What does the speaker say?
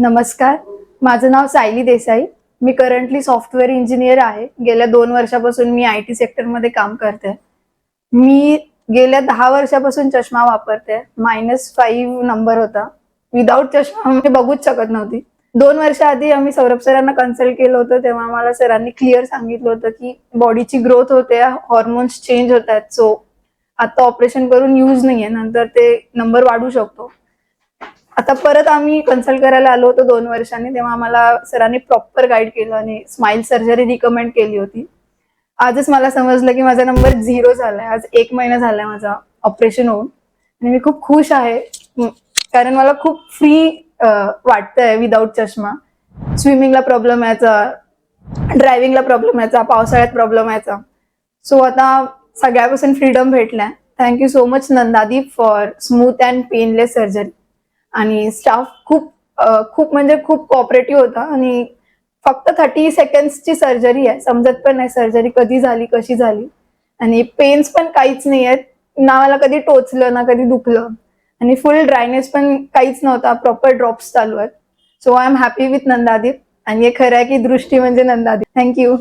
नमस्कार, माझं नाव सायली देसाई. मी currently software engineer आहे. गेल्या 2 वर्षापासून मी IT सेक्टरमध्ये काम करते. मी गेल्या 10 वर्षापासून चष्मा वापरते. -5 नंबर होता. विदाऊट चष्मा मी बघूच शकत नव्हती. 2 वर्षाआधी आम्ही सौरभ सरांना कन्सल्ट केलं होतं, तेव्हा आम्हाला सरांनी क्लिअर सांगितलं होतं की बॉडीची ग्रोथ होते, हॉर्मोन्स चेंज होत आहेत. सो आता ऑपरेशन करून यूज नाहीये, नंतर ते नंबर वाढू शकतो. आता परत आम्ही कन्सल्ट करायला आलो होतो 2 वर्षांनी, तेव्हा आम्हाला सरांनी प्रॉपर गाईड केलं आणि स्माइल सर्जरी रिकमेंड केली होती. आजच मला समजलं की माझा नंबर 0 झालाय. आज 1 महिना झालाय माझा ऑपरेशन होऊन आणि मी खूप खुश आहे. कारण मला खूप फ्री वाटतंय विदाऊट चष्मा. स्विमिंगला प्रॉब्लेम यायचा, ड्रायव्हिंगला प्रॉब्लेम यायचा, पावसाळ्यात प्रॉब्लेम यायचा. सो आता सगळ्यापासून फ्रीडम भेटलाय. Thank you so much Nandadeep for smooth and painless surgery. आणि स्टाफ खूप म्हणजे खूप कोऑपरेटिव्ह होता आणि फक्त 30 सेकंड्सची सर्जरी आहे. समजत पण नाही सर्जरी कधी झाली, कशी झाली. आणि पेन्स पण काहीच नाही आहेत. ना मला कधी टोचलं, ना कधी दुखलं. आणि फुल ड्रायनेस पण काहीच नव्हता. प्रॉपर ड्रॉप्स चालू आहेत. So I am happy with Nandadeep. आणि हे खरं आहे की दृष्टी म्हणजे नंदादीप. थँक्यू.